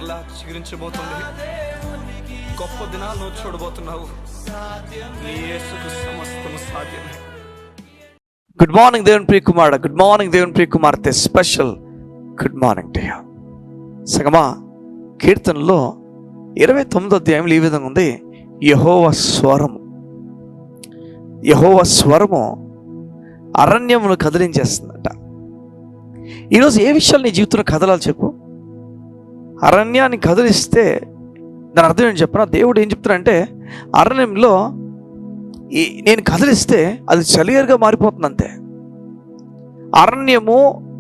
మరలా చిగురించబోతుంది. గొప్ప దినాలను చూడబోతున్నావు. నీ యేసుకు సమస్తము సాధ్యమే. గుడ్ మార్నింగ్ దేవుని ప్రియ కుమారుడు, గుడ్ మార్నింగ్ దేవుని ప్రియ కుమార్తె, special good morning to you. సగమా కీర్తనలో 29వ అధ్యాయంలో ఈ విధంగా ఉంది, యెహోవా స్వరము. యెహోవా స్వరము అరణ్యమును కదిలించేస్తుందట. ఈరోజు ఏ విషయాలు నీ జీవితంలో కదలాలి చెప్పు? అరణ్యాన్ని కదిలిస్తే దాని అర్థం ఏంటి చెప్పనా? దేవుడు ఏం చెప్తాడంటే, అరణ్యంలో నేను కదిలిస్తే అది చలియరుగా మారిపోతుంది అంతే. అరణ్యము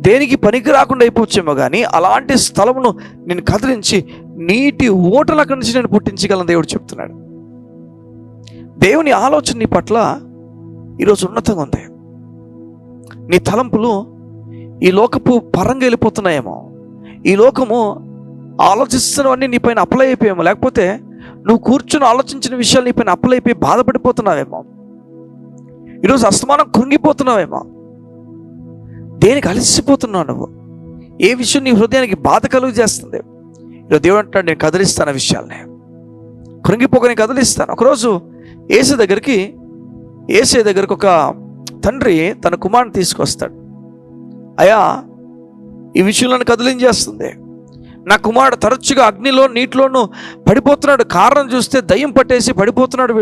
దేనికి పనికి రాకుండా అయిపోవచ్చేమో కానీ అలాంటి స్థలమును నేను కదిలించి నీటి ఓటల అక్కడి నుంచి నేను పుట్టించగలను దేవుడు చెప్తున్నాడు. దేవుని ఆలోచన నీ పట్ల ఈరోజు ఉన్నతంగా ఉంది. నీ తలంపులు ఈ లోకపు పరంగా వెళ్ళిపోతున్నాయేమో, ఈ లోకము ఆలోచిస్తున్నవన్నీ నీ పైన అప్లై అయిపోయామో, లేకపోతే నువ్వు కూర్చొని ఆలోచించిన విషయాలు నీ పైన అప్లై అయిపోయి బాధపడిపోతున్నావేమో, ఈరోజు అస్తమానం కృంగిపోతున్నావేమో, దేనికి అలసిపోతున్నావు నువ్వు, ఏ విషయం నీ హృదయానికి బాధ కలుగు చేస్తుంది. ఈరోజు దేవుడు అంటాడు, నేను కదిలిస్తాను ఆ విషయాల్ని, కృంగిపోక నేను కదిలిస్తాను. ఒకరోజు యేసు దగ్గరికి ఒక తండ్రి తన కుమారుని తీసుకొస్తాడు. అయ్యా, ఈ విషయంలో కదిలించేస్తుంది, నా కుమారుడు తరచుగా అగ్నిలో నీటిలోనూ పడిపోతున్నాడు, కారణం చూస్తే దయ్యం పట్టేసి పడిపోతున్నాడు.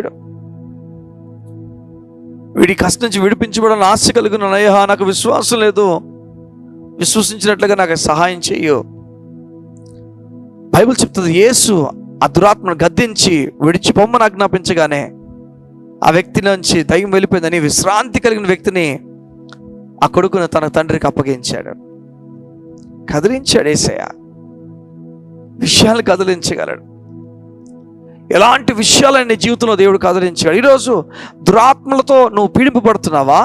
వీడి కష్టం నుంచి విడిపించబడాలని ఆశ కలిగిన అయ్యా, నాకు విశ్వాసం లేదు, విశ్వసించినట్లుగా నాకు సహాయం చెయ్యు. బైబిల్ చెప్తుంది, యేసు ఆ దురాత్మను గద్దించి విడిచిపోమ్మని ఆజ్ఞాపించగానే ఆ వ్యక్తి నుంచి దయ్యం వెళ్ళిపోయిందని విశ్రాంతి కలిగిన వ్యక్తిని ఆ కొడుకును తన తండ్రికి అప్పగించాడు. కదిలించాడు యేసయ్య. విషయాలు కదిలించగలడు. ఎలాంటి విషయాలని నీ జీవితంలో దేవుడు కదిలించాడు. ఈరోజు దురాత్మలతో నువ్వు పీడింపబడుతున్నావా?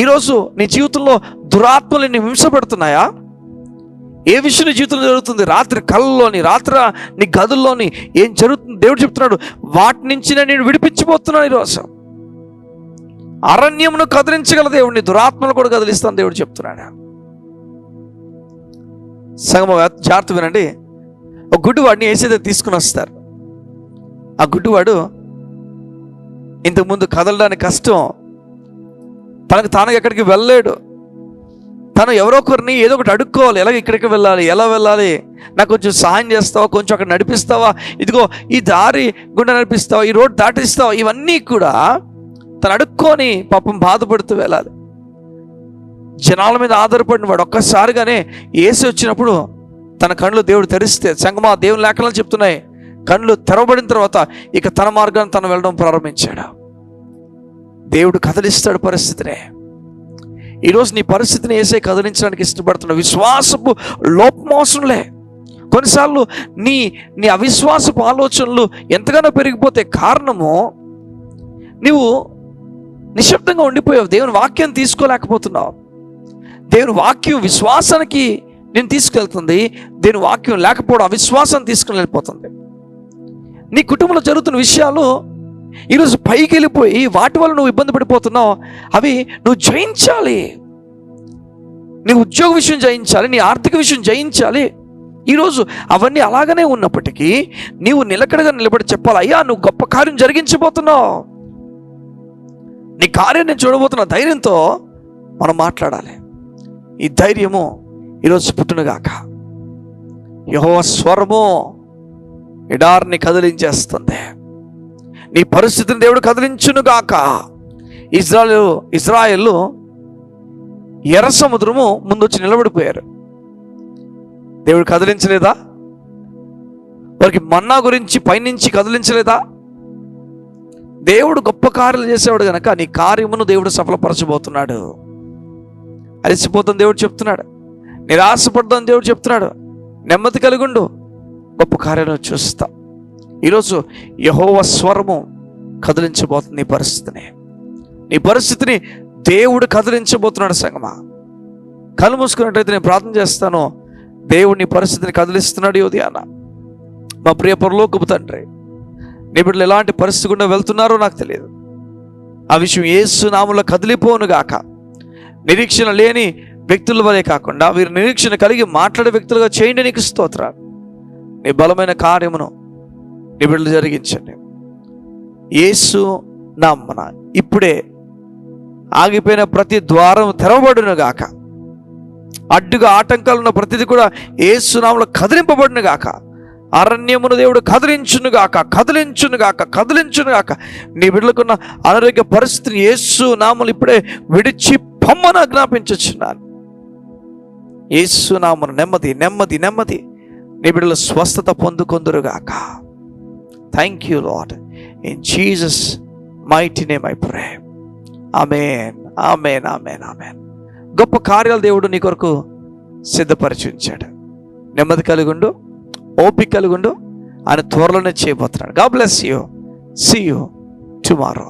ఈరోజు నీ జీవితంలో దురాత్మలు నీ హింసపెడుతున్నాయా? ఏ విషయం నీ జీవితంలో జరుగుతుంది? రాత్రి కళ్ళలోని, రాత్రి నీ గదుల్లోని ఏం జరుగుతుంది? దేవుడు చెప్తున్నాడు, వాటి నుంచి నేను విడిపించబోతున్నాను. ఈరోజు అరణ్యమును కదిలించగల దేవుడిని దురాత్మలు కూడా కదిలిస్తాను దేవుడు చెప్తున్నాడు. సగం జాగ్రత్త వినండి. ఒక గుడ్డివాడిని యేసయ్య తీసుకుని వస్తారు. ఆ గుడ్డివాడు ఇంతకుముందు కదలడానికి కష్టం, తనకు తాను ఎక్కడికి వెళ్ళలేడు. తను ఎవరో ఒకరిని ఏదో ఒకటి అడుక్కోవాలి, ఎలాగ ఇక్కడికి వెళ్ళాలి, ఎలా వెళ్ళాలి, నాకు కొంచెం సహాయం చేస్తావా, కొంచెం అక్కడ నడిపిస్తావా, ఇదిగో ఈ దారి గుండా నడిపిస్తావా, ఈ రోడ్ దాటిస్తావా, ఇవన్నీ కూడా తను అడుక్కొని పాపం బాధపడుతూ వెళ్ళాలి. జనాల మీద ఆధారపడిన వాడు ఒక్కసారిగానే యేసు వచ్చినప్పుడు తన కళ్ళు దేవుడు తెరిస్తే, సంగమా దేవుని లేఖనాలు చెప్తున్నాయి, కళ్ళు తెరవబడిన తర్వాత ఇక తన మార్గాన్ని తను వెళ్ళడం ప్రారంభించాడు. దేవుడు కదిలిస్తాడు పరిస్థితిని. ఈరోజు నీ పరిస్థితిని యేసే కదిలించడానికి ఇష్టపడుతున్నావు. విశ్వాసపు లోపమోసంలే. కొన్నిసార్లు నీ అవిశ్వాసపు ఆలోచనలు ఎంతగానో పెరిగిపోతే కారణము నీవు నిశ్శబ్దంగా ఉండిపోయావు. దేవుని వాక్యం తీసుకోలేకపోతున్నావు. దేవుని వాక్యం విశ్వాసానికి నేను తీసుకెళ్తుంది, దేవుని వాక్యం లేకపోవడం అవిశ్వాసాన్ని తీసుకుని వెళ్ళిపోతుంది. నీ కుటుంబంలో జరుగుతున్న విషయాలు ఈరోజు పైకి వెళ్ళిపోయి వాటి వల్ల నువ్వు ఇబ్బంది పడిపోతున్నావు. అవి నువ్వు జయించాలి. నీ ఉద్యోగ విషయం జయించాలి, నీ ఆర్థిక విషయం జయించాలి. ఈరోజు అవన్నీ అలాగనే ఉన్నప్పటికీ నీవు నిలకడగా నిలబడి చెప్పాలి, అయ్యా నువ్వు గొప్ప కార్యం జరిగించబోతున్నావు, నీ కార్యం నేను చూడబోతున్నా ధైర్యంతో మనం మాట్లాడాలి. ఈ ధైర్యము ఈరోజు పుట్టునుగాక. యెహోవా స్వరము ఎడారిని కదిలించేస్తుంది. నీ పరిస్థితిని దేవుడు కదిలించునుగాక. ఇజ్రాయేలు ఎర్ర సముద్రము ముందు వచ్చి నిలబడిపోయారు. దేవుడు కదిలించలేదా? వారికి మన్నా గురించి పైనుంచి కదిలించలేదా? దేవుడు గొప్ప కార్యాలు చేసేవాడు కనుక నీ కార్యమును దేవుడు సఫలపరచబోతున్నాడు. అలసిపోతాను దేవుడు చెప్తున్నాడు, నిరాశపడతాను దేవుడు చెప్తున్నాడు, నెమ్మది కలిగుండు, గొప్ప కార్యాలను చూస్తా. ఈరోజు యెహోవా స్వరము కదిలించబోతుంది నీ పరిస్థితిని దేవుడు కదిలించబోతున్నాడు. సంగమా కళ్ళు మూసుకున్నట్టయితే నేను ప్రార్థన చేస్తాను. దేవుడు నీ పరిస్థితిని కదిలిస్తున్నాడు. యోధ్యాన మా ప్రియ పరలోకపు తండ్రి, నీ బిడ్డలు ఎలాంటి పరిస్థితి గుండా వెళ్తున్నారో నాకు తెలియదు. ఆ విషయం యేసు నామములో కదిలిపోను గాక. నిరీక్షణ లేని వ్యక్తుల వలె కాకుండా వీరు నిరీక్షణ కలిగి మాట్లాడే వ్యక్తులుగా చేయండి. నీకు స్తోత్రాలు. నీ బలమైన కార్యమును నీ బిడ్డలు జరిగించండి. యేసు నామమున ఇప్పుడే ఆగిపోయిన ప్రతి ద్వారం తెరవబడును గాక. అడ్డుగా ఆటంకాలు ఉన్న ప్రతిదీ కూడా యేసు నామములో కదిలింపబడును గాక. అరణ్యమును దేవుడు కదిలించును గాక. నీ బిడ్డలకున్న అనారోగ్య పరిస్థితిని యేసు నామములు ఇప్పుడే విడిచి పొమ్మని ఆజ్ఞాపించుచున్నాను. యేసు నామమున నెమ్మది నీ బిడ్డలు స్వస్థత పొందుకొందురుగాక. Thank you Lord, in Jesus mighty name I pray. Amen. గొప్ప కార్యాలు దేవుడు నీ కొరకు సిద్ధపరిచి ఉంచాడు. నెమ్మది కలిగుండు, ఓపిక కలిగుండు. ఆయన త్వరలోనే చేయబోతున్నాడు. God bless you. See you tomorrow.